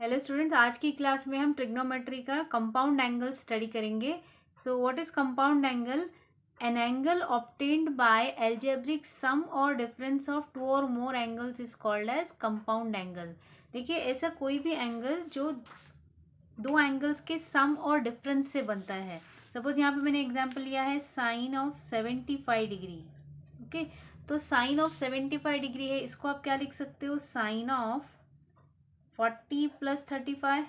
Hello students, आज की class में हम ट्रिग्नोमेट्री का कंपाउंड एंगल स्टडी करेंगे। So what is compound angle? An angle obtained by algebraic sum or difference of two or more angles is called as compound angle. देखिए, ऐसा कोई भी एंगल जो दो एंगल्स के सम और डिफरेंस से बनता है। सपोज यहाँ पे मैंने एग्जांपल लिया है साइन ऑफ 75 डिग्री। ओके, तो साइन ऑफ 75 डिग्री है, इसको आप क्या लिख सकते हो? Sine of 40 plus 35,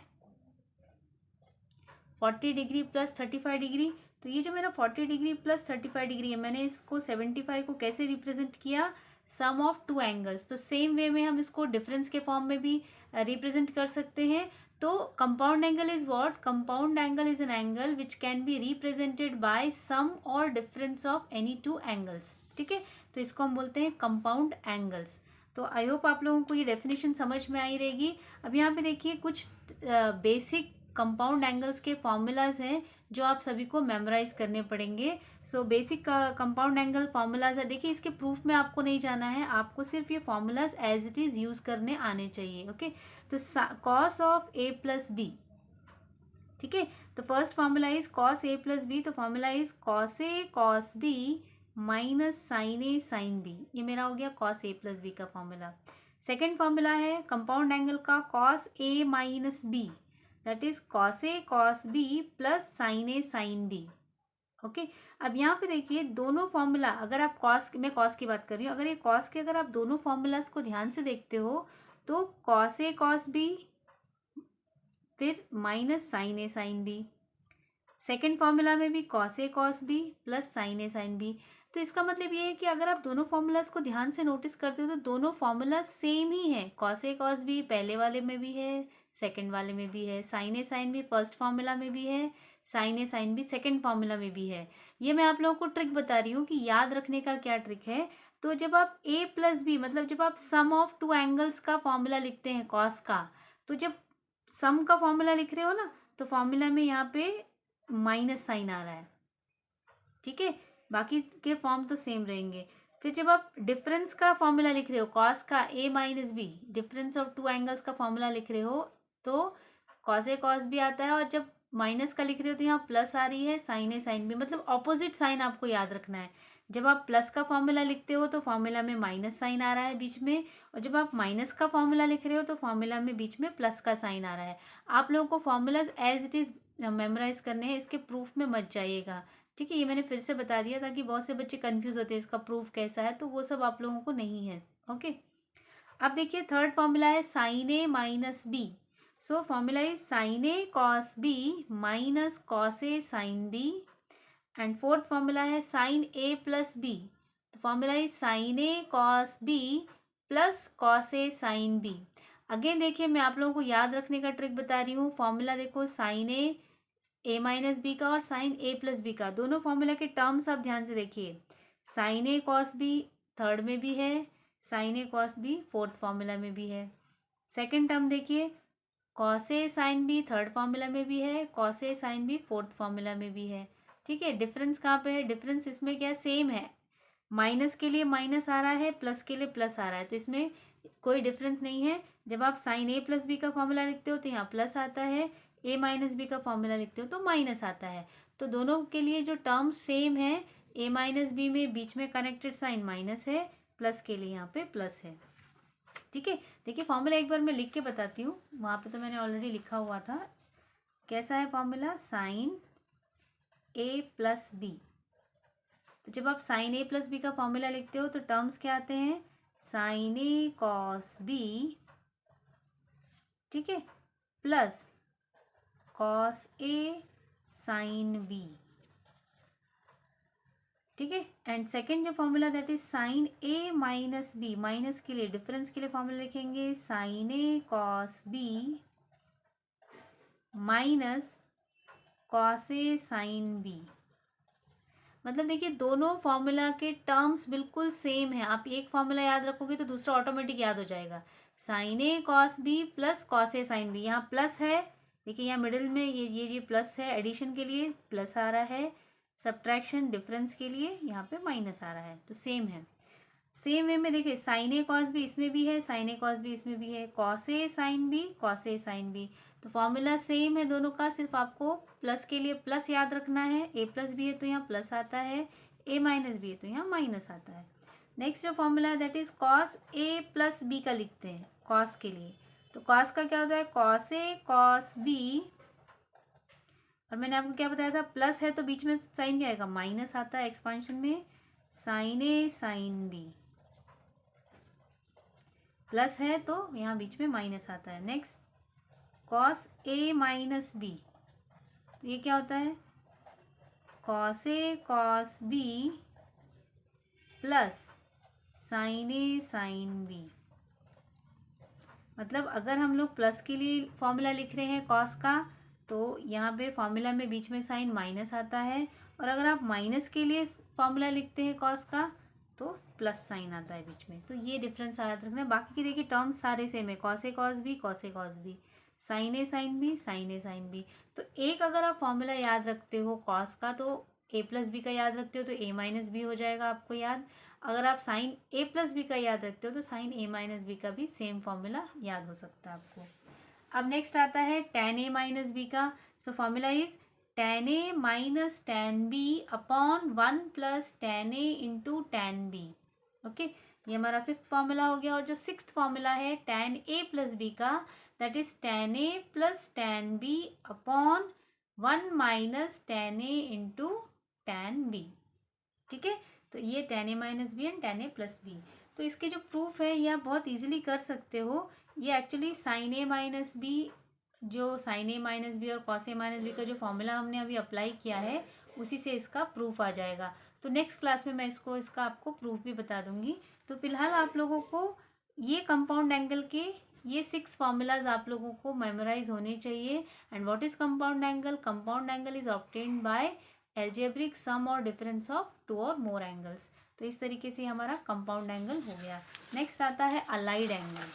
40 degree plus 35 degree. तो ये जो मेरा 40 डिग्री प्लस 35 डिग्री है, मैंने इसको 75 को कैसे रिप्रेजेंट किया? सम ऑफ टू एंगल्स। तो सेम वे में हम इसको डिफरेंस के फॉर्म में भी रिप्रेजेंट कर सकते हैं। तो compound angle is what? Compound angle is an angle which can be represented by sum or difference of any two angles. ठीक है, तो इसको हम बोलते हैं कंपाउंड एंगल्स। तो आई होप आप लोगों को ये डेफिनेशन समझ में आई रहेगी। अब यहाँ पे देखिए कुछ बेसिक कंपाउंड एंगल्स के फॉर्मूलाज हैं जो आप सभी को मेमोराइज करने पड़ेंगे। So basic compound angle formulas है। देखिए, इसके प्रूफ में आपको नहीं जाना है, आपको सिर्फ ये formulas as it is use करने आने चाहिए। ओके, तो cos of A plus B. ठीक है, तो first formula is cos A plus B. तो formula is cos A cos B minus sine A sine B. ये मेरा हो गया कॉस ए प्लस बी का फॉर्मूला। सेकेंड फॉर्मूला है कंपाउंड एंगल का cos A minus B, that is cos A cos B plus sine A sine B. Okay, अब यहाँ पे देखिए दोनों फॉर्मूला, अगर आप मैं कॉस की बात कर रही हूँ, अगर ये कॉस के अगर आप दोनों फॉर्मूलाज को ध्यान से देखते हो तो कॉस ए कॉस बी फिर minus sine A sine B. Second formula में भी cos A cos B plus sine A sine B. तो इसका मतलब ये है कि अगर आप दोनों फॉर्मूलाज को ध्यान से नोटिस करते हो तो दोनों फॉर्मूला सेम ही है। कॉस ए कॉस बी पहले वाले में भी है, सेकंड वाले में भी है। Sine A sine B first formula में भी है, sine A sine B second formula में भी है। ये मैं आप लोगों को ट्रिक बता रही हूँ कि याद रखने का क्या ट्रिक है। तो जब आप ए प्लस बी मतलब जब आप सम ऑफ टू एंगल्स का फॉर्मूला लिखते हैं कॉस का, तो जब सम का फॉर्मूला लिख रहे हो ना, तो फॉर्मूला में यहाँ पे माइनस साइन आ रहा है। ठीक है, बाकी के फॉर्म तो सेम रहेंगे। फिर जब आप डिफरेंस का फॉर्मूला लिख रहे हो कॉस का A minus B, difference of two angles का फॉर्मूला लिख रहे हो तो कॉस ए कॉस बी आता है, और जब माइनस का लिख रहे हो तो यहाँ प्लस आ रही है साइन ए साइन बी। मतलब ऑपोजिट साइन आपको याद रखना है। जब आप प्लस का फॉर्मूला लिखते हो तो फॉर्मूला में माइनस साइन आ रहा है बीच में, और जब आप माइनस का फॉर्मूला लिख रहे हो तो फॉर्मूला में बीच में प्लस का साइन आ रहा है। आप लोगों को formulas as it is memorise करने हैं, इसके प्रूफ में मत जाइएगा। ठीक है, ये मैंने फिर से बता दिया ताकि बहुत से बच्चे कंफ्यूज होते हैं इसका प्रूफ कैसा है, तो वो सब आप लोगों को नहीं है। ओके, अब देखिए थर्ड फॉर्मूला है sine A minus B. So formula is sine A cos B minus cos A sine B. And fourth formula है साइन ए प्लस बी। तो formula is sine A cos B plus cos A sine B. Again देखिए, मैं आप लोगों को याद रखने का ट्रिक बता रही हूँ। फॉर्मूला देखो साइन ए माइनस बी का और साइन ए प्लस बी का, दोनों फॉर्मूला के टर्म्स आप ध्यान से देखिए। Sign A cos B third में भी है, sine A cos B fourth formula में भी है। सेकेंड टर्म देखिए, cos A sine B third formula में भी है, cos A sine B fourth formula में भी है। ठीक है, डिफरेंस कहाँ पे है? डिफरेंस इसमें क्या सेम है, माइनस के लिए माइनस आ रहा है, प्लस के लिए प्लस आ रहा है, तो इसमें कोई डिफरेंस नहीं है। जब आप साइन ए प्लस बी का फॉर्मूला लिखते हो तो यहाँ प्लस आता है, ए माइनस बी का फॉर्मूला लिखते हो तो माइनस आता है। तो दोनों के लिए जो टर्म सेम है, ए माइनस बी में बीच में कनेक्टेड साइन माइनस है, प्लस के लिए यहाँ पे प्लस है। ठीक है, देखिए फॉर्मूला एक बार मैं लिख के बताती हूँ, वहाँ पे तो मैंने ऑलरेडी लिखा हुआ था। कैसा है formula? Sign A plus B. तो जब आप साइन ए प्लस बी का फॉर्मूला लिखते हो तो टर्म्स क्या आते हैं? साइन ए कॉस बी, ठीक है, plus cos A sine B. ठीक है, एंड सेकेंड जो formula that is sine A minus B, minus के लिए डिफरेंस के लिए फॉर्मूला लिखेंगे sine A cos B minus cos A sine B. मतलब देखिए दोनों फॉर्मूला के टर्म्स बिल्कुल सेम है। आप एक फॉर्मूला याद रखोगे तो दूसरा ऑटोमेटिक याद हो जाएगा। Sign A cos B plus cos A sine B, यहाँ प्लस है, देखिए यहाँ मिडिल में ये प्लस है, एडिशन के लिए प्लस आ रहा है, सब्ट्रैक्शन डिफरेंस के लिए यहाँ पे माइनस आ रहा है, तो सेम है। सेम वे में देखिए साइन ए कॉस बी इसमें भी है, साइन ए कॉस बी इसमें भी है, cos A sine B, cos A sine B. तो फॉर्मूला सेम है दोनों का, सिर्फ आपको प्लस के लिए प्लस याद रखना है। ए प्लस बी है तो यहाँ प्लस आता है, ए माइनस बी है तो यहाँ माइनस आता है। नेक्स्ट जो फॉर्मूला है that is cos A plus B का लिखते हैं कॉस के लिए। तो कॉस का क्या होता है, कॉस ए कॉस बी, और मैंने आपको क्या बताया था, प्लस है तो बीच में साइन क्या आएगा, माइनस आता है एक्सपांशन में, sign A sine B, plus है तो यहाँ बीच में माइनस आता है। Next cos A minus B, तो ये क्या होता है, cos A cos B plus sine A sine B. मतलब अगर हम लोग प्लस के लिए फॉर्मूला लिख रहे हैं कॉस का, तो यहाँ पे फॉर्मूला में बीच में साइन माइनस आता है, और अगर आप माइनस के लिए फॉर्मूला लिखते हैं कॉस का तो प्लस साइन आता है बीच में। तो ये डिफरेंस याद रखना है। बाकी की देखिए टर्म्स सारे सेम है, cos A cos B, cos A cos B, sign A sine B, sign A sine B. तो एक अगर आप फॉर्मूला याद रखते हो कॉस का तो ए प्लस बी का याद रखते हो तो ए माइनस बी हो जाएगा आपको याद। अगर आप साइन ए प्लस बी का याद रखते हो तो साइन ए माइनस बी का भी सेम फॉर्मूला याद हो सकता है आपको। अब नेक्स्ट आता है टेन ए माइनस बी का। So formula is tan A minus tan B upon one plus tan A into tan B. Okay, ये हमारा फिफ्थ फॉर्मूला हो गया। और जो सिक्स्थ फॉर्मूला है टेन ए प्लस बी का, that is tan A plus tan B upon one minus tan A into tan B. ठीक है, तो ये tan A minus B and tan A plus B. तो इसके जो प्रूफ है ये आप बहुत इजीली कर सकते हो। ये actually sign A minus B, जो साइन ए माइनस बी और कॉस ए माइनस बी का जो फॉर्मूला हमने अभी अप्लाई किया है उसी से इसका प्रूफ आ जाएगा। तो नेक्स्ट क्लास में मैं इसका आपको प्रूफ भी बता दूंगी। तो फिलहाल आप लोगों को ये कंपाउंड एंगल के ये 6 फॉर्मूलाज आप लोगों को मेमोराइज होने चाहिए। And what is compound angle? Compound angle is obtained by algebraic sum or difference of two or more angles. तो इस तरीके से हमारा कंपाउंड एंगल हो गया। नेक्स्ट आता है allied angle.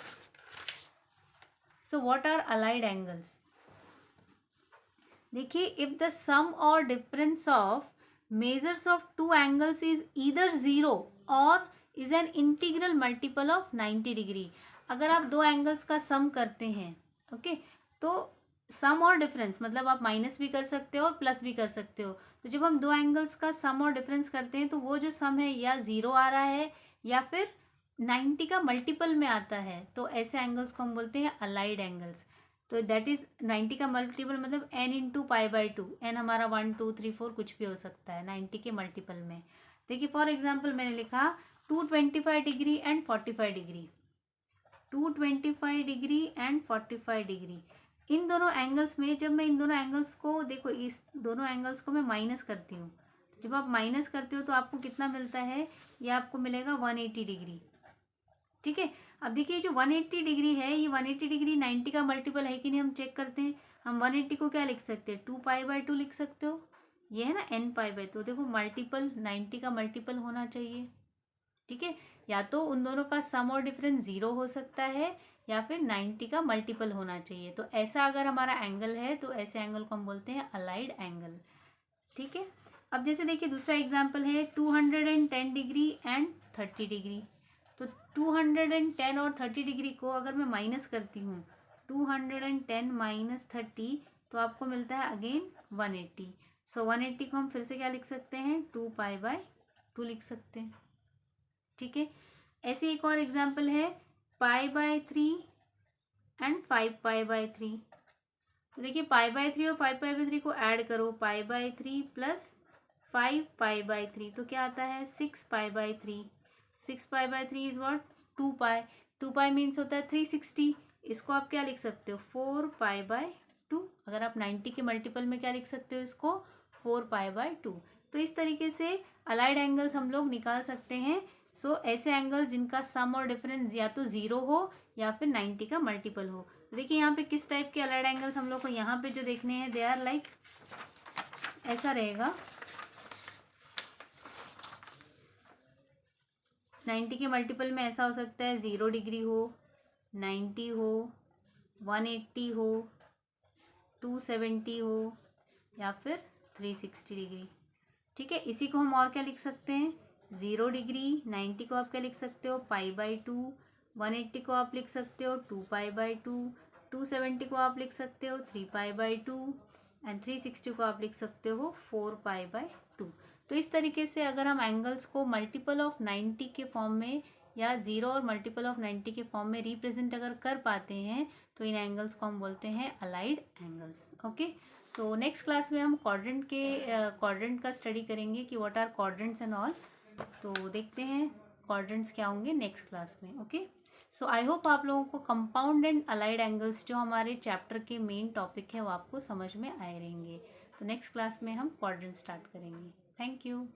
So what are allied angles? देखिए, if the sum or difference of measures of two angles is either zero or is an integral multiple of 90 degree. अगर आप दो एंगल्स का सम करते हैं, ओके, तो सम और डिफरेंस मतलब आप माइनस भी कर सकते हो और प्लस भी कर सकते हो। तो जब हम दो एंगल्स का सम और डिफरेंस करते हैं तो वो जो सम है या जीरो आ रहा है या फिर 90 का मल्टीपल में आता है, तो ऐसे एंगल्स को हम बोलते हैं अलाइड एंगल्स। तो दैट इज 90 का मल्टीपल मतलब n into pi by two. N हमारा 1 2 3 4 कुछ भी हो सकता है 90 के मल्टीपल में। देखिए फॉर एग्जांपल मैंने लिखा 225 degree and 45 degree, 225 degree and 45 degree. इन दोनों एंगल्स में जब मैं इन दोनों एंगल्स को देखो, इस दोनों एंगल्स को मैं माइनस करती हूँ। जब आप माइनस करते हो तो आपको कितना मिलता है? ये आपको मिलेगा 180 डिग्री। ठीक है, अब देखिए जो 180 डिग्री है, ये 180 डिग्री 90 का मल्टीपल है कि नहीं, हम चेक करते हैं। हम 180 को क्या लिख सकते हैं? 2 पाई बाई 2 लिख सकते हो। ये है ना n पाई बाई 2। देखो मल्टीपल 90 का मल्टीपल होना चाहिए। ठीक है, या तो उन दोनों का सम और डिफरेंस 0 हो सकता है या फिर 90 का मल्टीपल होना चाहिए। तो ऐसा अगर हमारा एंगल है तो ऐसे एंगल को हम बोलते हैं अलाइड एंगल। ठीक है, अब जैसे देखिए दूसरा एग्जांपल है 210 डिग्री एंड 30 डिग्री। तो 210 और 30 डिग्री को अगर मैं माइनस करती हूँ, 210 माइनस 30, तो आपको मिलता है अगेन 180। सो 180 को हम फिर से क्या लिख सकते हैं? 2 पाई बाय 2 लिख सकते हैं। ठीक है, ऐसे एक और एग्जांपल है pi by 3 and 5 pi by 3। तो देखिए पाई बाय 3 और 5 पाई बाय 3 को ऐड करो, pi by 3 plus 5 pi by 3 तो क्या आता है? 6 pi by 3। 6 pi by 3 is what? 2 pi. 2 pi means होता है 360। इसको आप क्या लिख सकते हो? 4 पाई बाय 2। अगर आप 90 के मल्टीपल में क्या लिख सकते हो इसको? 4 पाई बाय 2। तो इस तरीके से अलाइड एंगल्स हम लोग निकाल सकते हैं। सो ऐसे एंगल्स जिनका सम और डिफरेंस या तो 0 हो या फिर 90 का मल्टीपल हो। तो देखिए यहाँ पे किस टाइप के अलाइड एंगल्स हम लोग को यहाँ पे जो देखने हैं, दे आर लाइक ऐसा रहेगा। 90 के मल्टीपल में ऐसा हो सकता है 0 डिग्री हो, 90 हो, 180 हो, 270 हो या फिर 360 डिग्री। ठीक है, इसी को हम और क्या लिख सकते हैं? 0 डिग्री 90 को आप क्या लिख सकते हो π/2, 180 को आप लिख सकते हो 2π/2, 270 को आप लिख सकते हो 3π/2 एंड 360 को आप लिख सकते हो 4π/2। तो इस तरीके से अगर हम एंगल्स को मल्टीपल ऑफ 90 के फॉर्म में या 0 और मल्टीपल ऑफ 90 के फॉर्म में रिप्रेजेंट अगर कर पाते हैं तो इन एंगल्स को हम बोलते हैं अलाइड एंगल्स। ओके, तो नेक्स्ट क्लास में हम क्वाड्रेंट का स्टडी करेंगे कि what are quadrants and all. तो देखते हैं क्वाड्रेंट्स क्या होंगे नेक्स्ट क्लास में। ओके, सो आई होप आप लोगों को कंपाउंड एंड अलाइड एंगल्स जो हमारे चैप्टर के मेन टॉपिक है वो आपको समझ में आए रहेंगे। तो नेक्स्ट क्लास में हम क्वाड्रेंट स्टार्ट करेंगे। Thank you.